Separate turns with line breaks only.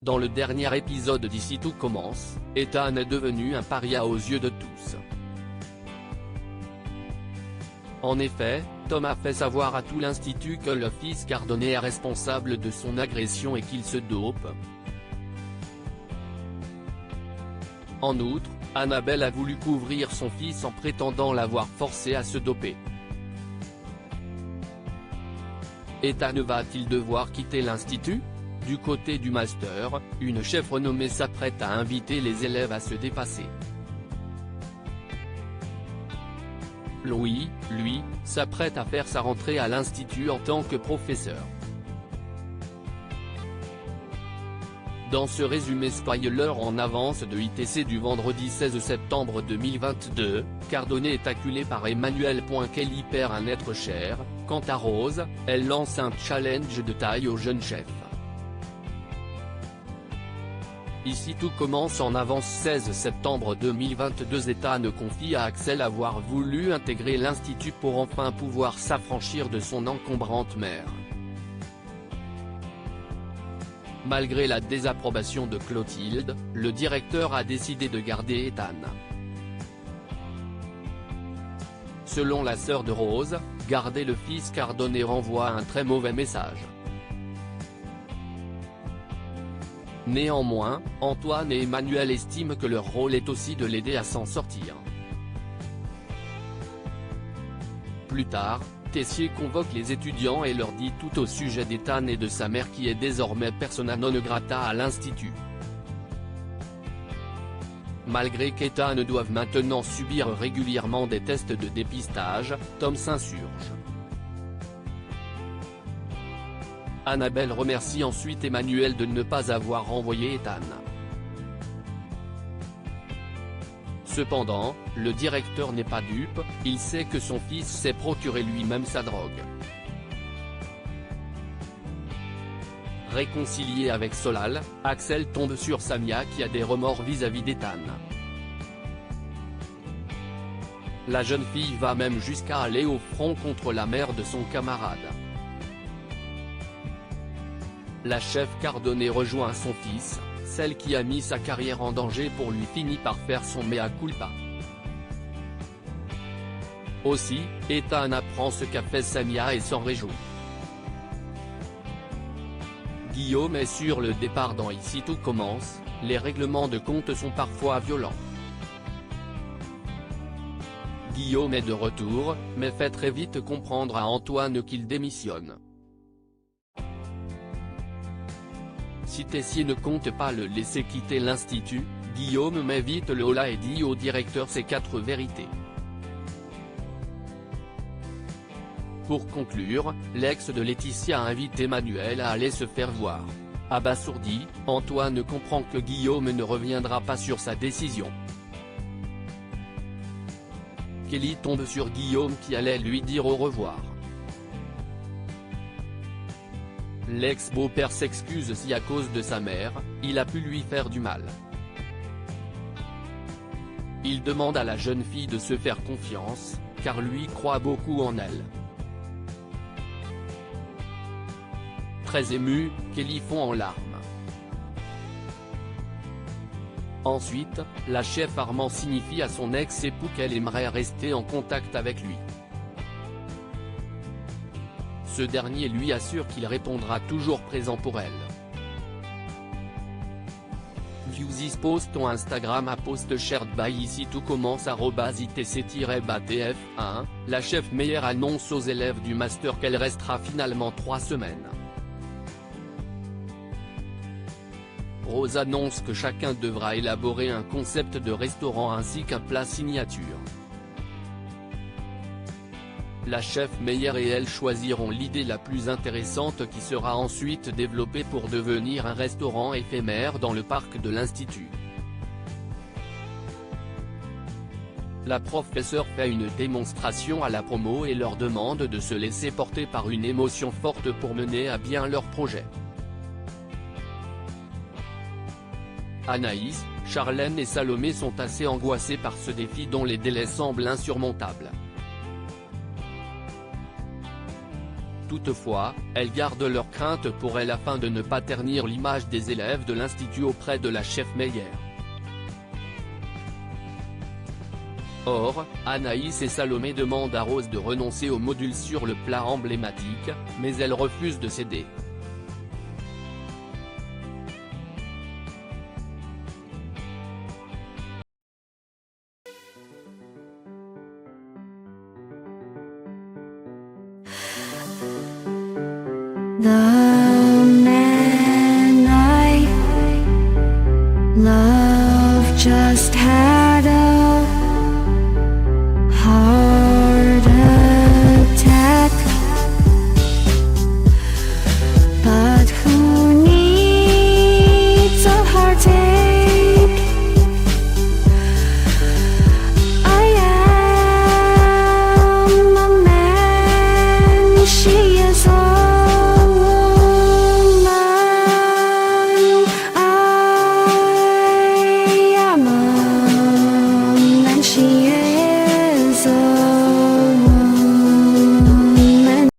Dans le dernier épisode d'Ici tout commence, Ethan est devenu un paria aux yeux de tous. En effet, Tom a fait savoir à tout l'institut que le fils Cardone est responsable de son agression et qu'il se dope. En outre, Annabelle a voulu couvrir son fils en prétendant l'avoir forcé à se doper. Ethan va-t-il devoir quitter l'institut ? Du côté du master, une chef renommée s'apprête à inviter les élèves à se dépasser. Louis, lui, s'apprête à faire sa rentrée à l'institut en tant que professeur. Dans ce résumé spoiler en avance de ITC du vendredi 16 septembre 2022, Cardone est acculé par Emmanuel. Kelly perd un être cher. Quant à Rose, elle lance un challenge de taille au jeune chef. Ici tout commence en avance 16 septembre 2022. Ethan confie à Axel avoir voulu intégrer l'institut pour enfin pouvoir s'affranchir de son encombrante mère. Malgré la désapprobation de Clotilde, le directeur a décidé de garder Ethan. Selon la sœur de Rose, garder le fils Cardone renvoie un très mauvais message. Néanmoins, Antoine et Emmanuel estiment que leur rôle est aussi de l'aider à s'en sortir. Plus tard, Tessier convoque les étudiants et leur dit tout au sujet d'Ethan et de sa mère qui est désormais persona non grata à l'institut. Malgré qu'Ethan doive maintenant subir régulièrement des tests de dépistage, Tom s'insurge. Annabelle remercie ensuite Emmanuel de ne pas avoir renvoyé Ethan. Cependant, le directeur n'est pas dupe, il sait que son fils s'est procuré lui-même sa drogue. Réconcilié avec Solal, Axel tombe sur Samia qui a des remords vis-à-vis d'Ethan. La jeune fille va même jusqu'à aller au front contre la mère de son camarade. La chef Cardone rejoint son fils, celle qui a mis sa carrière en danger pour lui finit par faire son mea culpa. Aussi, Ethan apprend ce qu'a fait Samia et s'en réjouit. Guillaume est sur le départ dans Ici tout commence, les règlements de compte sont parfois violents. Guillaume est de retour, mais fait très vite comprendre à Antoine qu'il démissionne. Si Tessier ne compte pas le laisser quitter l'institut, Guillaume met vite le holà et dit au directeur ses 4 vérités. Pour conclure, l'ex de Laetitia invite Emmanuel à aller se faire voir. Abasourdi, Antoine comprend que Guillaume ne reviendra pas sur sa décision. Kelly tombe sur Guillaume qui allait lui dire au revoir. L'ex-beau-père s'excuse si à cause de sa mère, il a pu lui faire du mal. Il demande à la jeune fille de se faire confiance, car lui croit beaucoup en elle. Très ému, Kelly fond en larmes. Ensuite, la chef Armand signifie à son ex-époux qu'elle aimerait rester en contact avec lui. Ce dernier lui assure qu'il répondra toujours présent pour elle. Viewsis post on Instagram à post shared by Ici tout commence @itc-batf1, la chef Meyer annonce aux élèves du master qu'elle restera finalement 3 semaines. Rose annonce que chacun devra élaborer un concept de restaurant ainsi qu'un plat signature. La chef Meyer et elle choisiront l'idée la plus intéressante qui sera ensuite développée pour devenir un restaurant éphémère dans le parc de l'institut. La professeure fait une démonstration à la promo et leur demande de se laisser porter par une émotion forte pour mener à bien leur projet. Anaïs, Charlène et Salomé sont assez angoissés par ce défi dont les délais semblent insurmontables. Toutefois, elles gardent leurs craintes pour elle afin de ne pas ternir l'image des élèves de l'institut auprès de la chef Meyer. Or, Anaïs et Salomé demandent à Rose de renoncer au module sur le plat emblématique, mais elle refuse de céder.
나